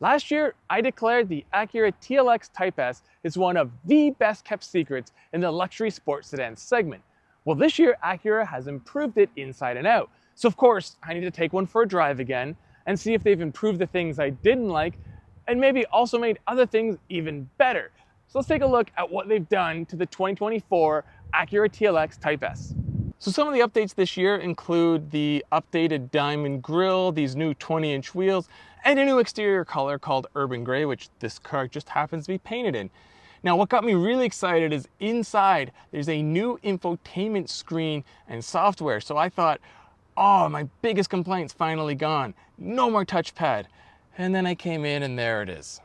Last year, I declared the Acura TLX Type-S is one of the best kept secrets in the luxury sports sedan segment. Well, this year, Acura has improved it inside and out. So of course, I need to take one for a drive again and see if they've improved the things I didn't like and maybe also made other things even better. So let's take a look at what they've done to the 2024 Acura TLX Type-S. So some of the updates this year include the updated diamond grille, these new 20-inch wheels, and a new exterior color called Urban Gray, which this car just happens to be painted in. Now, what got me really excited is inside there's a new infotainment screen and software. So I thought, oh, my biggest complaint's finally gone. No more touchpad. And then I came in and there it is.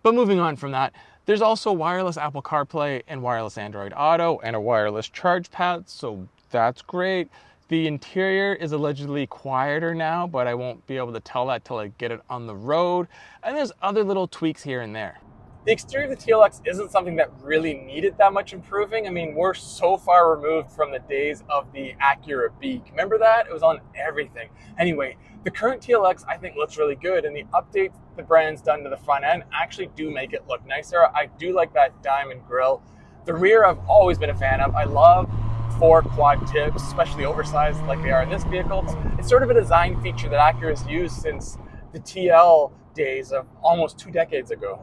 But moving on from that, there's also wireless Apple CarPlay and wireless Android Auto and a wireless charge pad, so that's great. The interior is allegedly quieter now, but I won't be able to tell that till I get it on the road. And there's other little tweaks here and there. The exterior of the TLX isn't something that really needed that much improving. I mean, we're so far removed from the days of the Acura Beak. Remember that? It was on everything. Anyway, the current TLX I think looks really good, and the updates the brand's done to the front end actually do make it look nicer. I do like that diamond grille. The rear I've always been a fan of. I love 4 quad tips, especially oversized like they are in this vehicle. It's sort of a design feature that Acura's used since the TL days of almost 2 decades ago.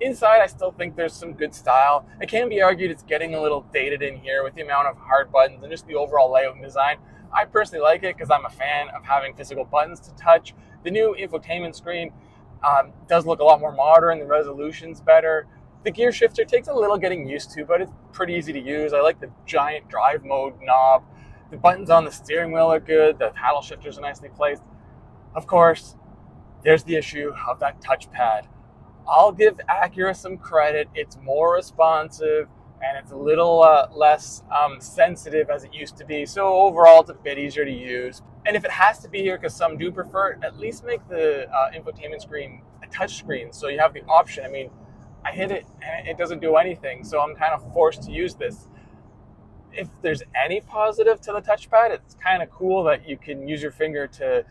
Inside, I still think there's some good style. It can be argued it's getting a little dated in here with the amount of hard buttons and just the overall layout and design. I personally like it because I'm a fan of having physical buttons to touch. The new infotainment screen does look a lot more modern, the resolution's better. The gear shifter takes a little getting used to, but it's pretty easy to use. I like the giant drive mode knob. The buttons on the steering wheel are good. The paddle shifters are nicely placed. Of course, there's the issue of that touchpad. I'll give Acura some credit. It's more responsive and it's a little less sensitive as it used to be. So overall, it's a bit easier to use. And if it has to be here, because some do prefer it, at least make the infotainment screen a touch screen so you have the option. I mean, I hit it and it doesn't do anything, so I'm kind of forced to use this. If there's any positive to the touchpad, it's kind of cool that you can use your finger to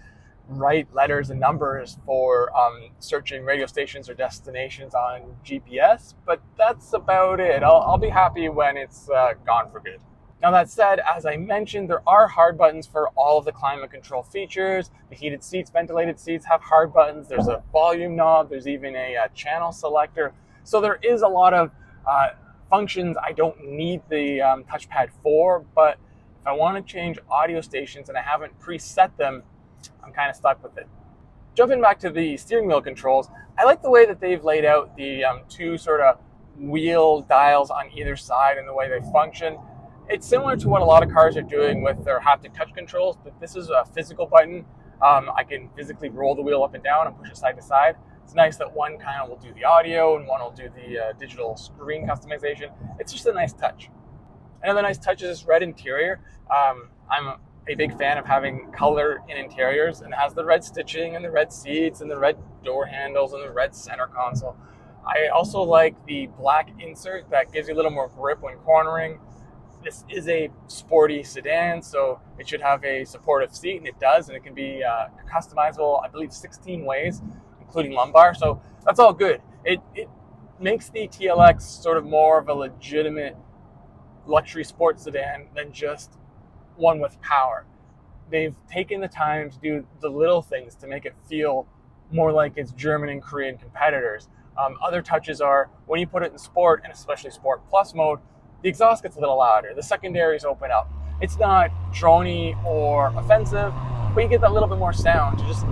write letters and numbers for searching radio stations or destinations on GPS, but that's about it. I'll be happy when it's gone for good. Now that said, as I mentioned, there are hard buttons for all of the climate control features. The heated seats, ventilated seats have hard buttons. There's a volume knob. There's even a channel selector. So there is a lot of functions I don't need the touchpad for, but if I want to change audio stations and I haven't preset them, I'm kind of stuck with it. Jumping back to the steering wheel controls, I like the way that they've laid out the 2 sort of wheel dials on either side and the way they function. It's similar to what a lot of cars are doing with their haptic touch controls, but this is a physical button. I can physically roll the wheel up and down and push it side to side. It's nice that one kind of will do the audio and one will do the digital screen customization. It's just a nice touch. Another nice touch is this red interior. I'm a big fan of having color in interiors, and it has the red stitching and the red seats and the red door handles and the red center console. I also like the black insert that gives you a little more grip when cornering. This is a sporty sedan, so it should have a supportive seat, and it does, and it can be customizable, I believe, 16 ways, including lumbar, so that's all good. It makes the TLX sort of more of a legitimate luxury sports sedan than just one with power. They've taken the time to do the little things to make it feel more like its German and Korean competitors. Other touches are when you put it in sport, and especially sport plus mode, the exhaust gets a little louder. The secondaries open up. It's not drony or offensive, but you get that little bit more sound to just,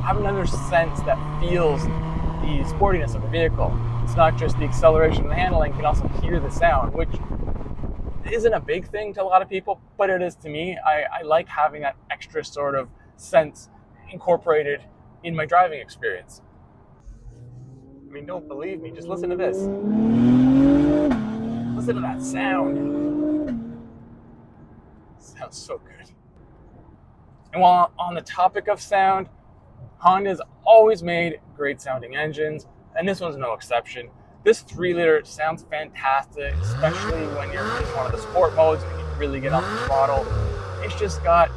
have another sense that feels the sportiness of the vehicle. It's not just the acceleration and the handling, you can also hear the sound, which isn't a big thing to a lot of people, but it is to me. I like having that extra sort of sense incorporated in my driving experience. I mean, don't believe me, just listen to this. Listen to that sound. Sounds so good. And while on the topic of sound, Honda's always made great sounding engines, and this one's no exception. This 3-liter sounds fantastic, especially when you're in one of the sport modes and you really get on the throttle. It's just got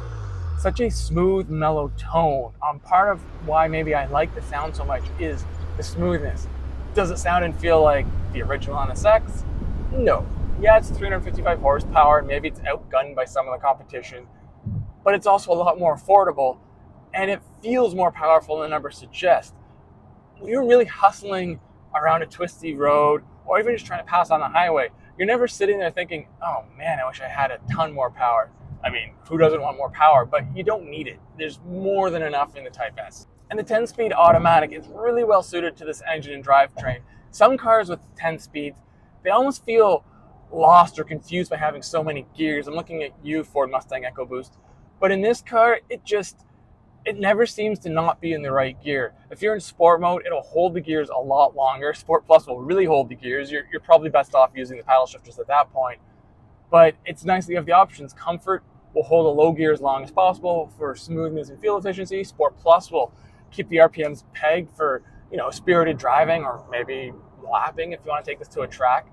such a smooth, mellow tone. Part of why maybe I like the sound so much is the smoothness. Does it sound and feel like the original NSX? No. Yeah, it's 355 horsepower, maybe it's outgunned by some of the competition, but it's also a lot more affordable, and it feels more powerful than the numbers suggest. When you're really hustling around a twisty road, or even just trying to pass on the highway, you're never sitting there thinking, oh man, I wish I had a ton more power. I mean, who doesn't want more power? But you don't need it. There's more than enough in the Type-S. And the 10-speed automatic is really well suited to this engine and drivetrain. Some cars with 10 speeds, they almost feel lost or confused by having so many gears. I'm looking at you, Ford Mustang EcoBoost. But in this car, it never seems to not be in the right gear. If you're in sport mode, it'll hold the gears a lot longer. Sport Plus will really hold the gears. You're probably best off using the paddle shifters at that point. But it's nice that you have the options. Comfort will hold a low gear as long as possible for smoothness and fuel efficiency. Sport Plus will keep the RPMs pegged for, spirited driving or maybe lapping if you want to take this to a track.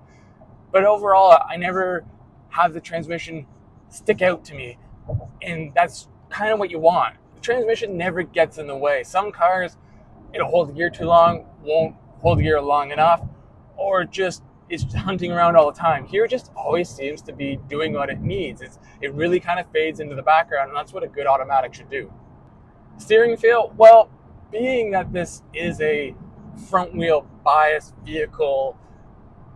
But overall, I never have the transmission stick out to me, and that's kind of what you want. The transmission never gets in the way. Some cars, it'll hold the gear too long, won't hold the gear long enough, or just is hunting around all the time. Here, it just always seems to be doing what it needs. It really kind of fades into the background, and that's what a good automatic should do. Steering feel, well, being that this is a front wheel bias vehicle,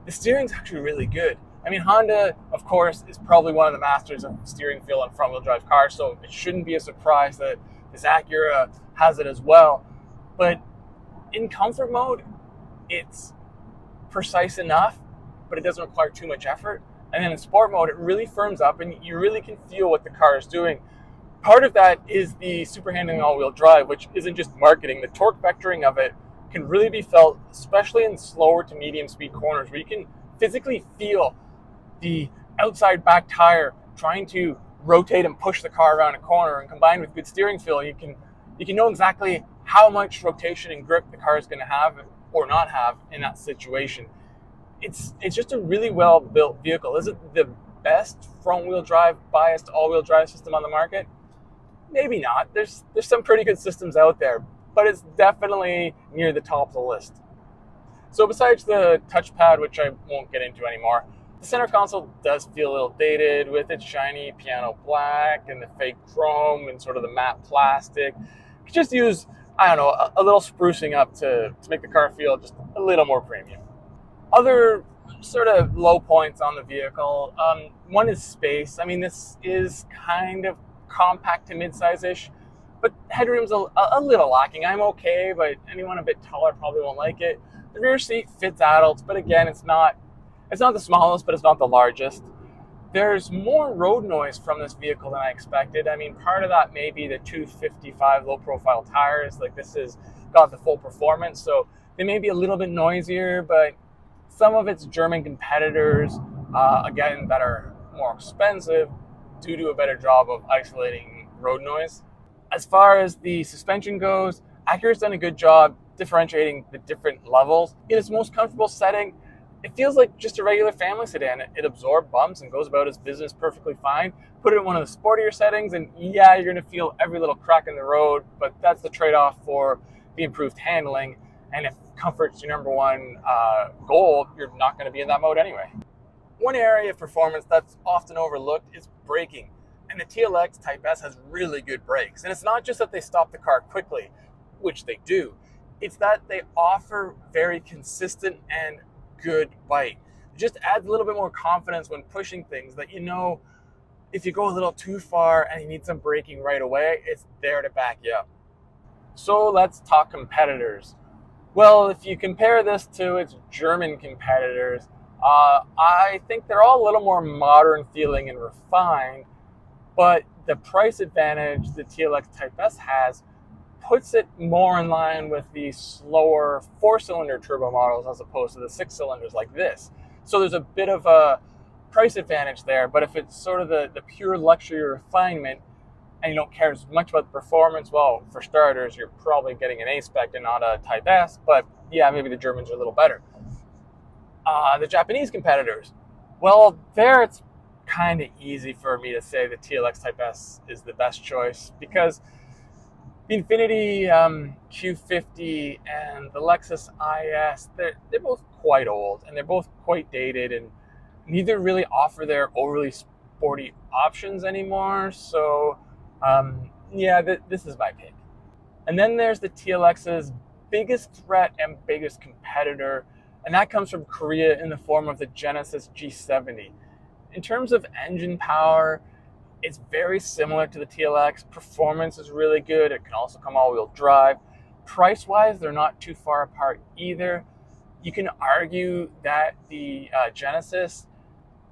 the steering's actually really good. I mean, Honda, of course, is probably one of the masters of steering feel on front wheel drive cars, so it shouldn't be a surprise that this Acura has it as well. But in comfort mode, it's precise enough, but it doesn't require too much effort. And then in sport mode, it really firms up and you really can feel what the car is doing. Part of that is the super handling all-wheel drive, which isn't just marketing. The torque vectoring of it can really be felt, especially in slower to medium speed corners, where you can physically feel the outside back tire trying to rotate and push the car around a corner. And combined with good steering feel, you can know exactly how much rotation and grip the car is going to have or not have in that situation. It's just a really well built vehicle. Is it the best front wheel drive biased all wheel drive system on the market? Maybe not. There's some pretty good systems out there, but it's definitely near the top of the list. So besides the touchpad, which I won't get into anymore, the center console does feel a little dated with its shiny piano black and the fake chrome and sort of the matte plastic. You could just use, a little sprucing up to make the car feel just a little more premium. Other sort of low points on the vehicle, one is space. I mean, this is kind of compact to mid-size-ish, but headroom's a little lacking. I'm okay, but anyone a bit taller probably won't like it. The rear seat fits adults, but again, it's not the smallest, but it's not the largest. There's more road noise from this vehicle than I expected. I mean, part of that may be the 255 low-profile tires. Like, this has got the full performance, so they may be a little bit noisier, but some of its German competitors, again, that are more expensive, do a better job of isolating road noise. As far as the suspension goes, Acura's done a good job differentiating the different levels. In its most comfortable setting, it feels like just a regular family sedan. It absorbs bumps and goes about its business perfectly fine. Put it in one of the sportier settings, and yeah, you're going to feel every little crack in the road, but that's the trade-off for the improved handling. And if comfort's your number one goal, you're not going to be in that mode anyway. One area of performance that's often overlooked is braking. And the TLX Type-S has really good brakes. And it's not just that they stop the car quickly, which they do. It's that they offer very consistent and good bite. It just adds a little bit more confidence when pushing things, that if you go a little too far and you need some braking right away, it's there to back you up. So let's talk competitors. Well, if you compare this to its German competitors, I think they're all a little more modern feeling and refined, but the price advantage the TLX Type-S has puts it more in line with the slower 4-cylinder turbo models as opposed to the 6 cylinders like this. So there's a bit of a price advantage there, but if it's sort of the pure luxury refinement and you don't care as much about the performance, well, for starters, you're probably getting an A-spec and not a Type-S, but yeah, maybe the Germans are a little better. The Japanese competitors, well, there it's kind of easy for me to say the TLX Type-S is the best choice because the Infiniti Q50 and the Lexus IS, they're both quite old and they're both quite dated, and neither really offer their overly sporty options anymore. So yeah, this is my pick. And then there's the TLX's biggest threat and biggest competitor, and that comes from Korea in the form of the Genesis G70. In terms of engine power, it's very similar to the TLX. Performance is really good. It can also come all-wheel drive. Price-wise, they're not too far apart either. You can argue that the Genesis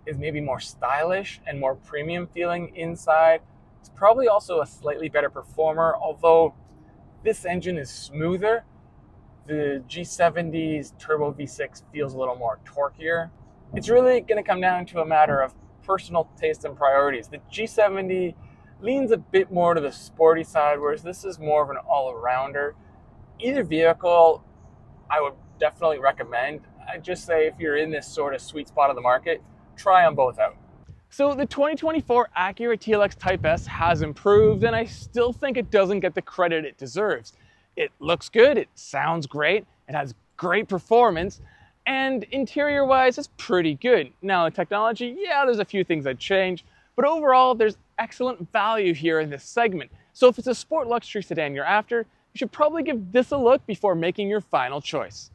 is maybe more stylish and more premium feeling inside. It's probably also a slightly better performer, although this engine is smoother. The G70's turbo V6 feels a little more torquier. It's really going to come down to a matter of personal taste and priorities. The G70 leans a bit more to the sporty side, whereas this is more of an all-arounder. Either vehicle I would definitely recommend. I'd just say if you're in this sort of sweet spot of the market, try them both out. So the 2024 Acura TLX Type-S has improved, and I still think it doesn't get the credit it deserves. It looks good, it sounds great, it has great performance, and interior-wise, it's pretty good. Now, the technology, yeah, there's a few things I'd change, but overall, there's excellent value here in this segment. So if it's a sport luxury sedan you're after, you should probably give this a look before making your final choice.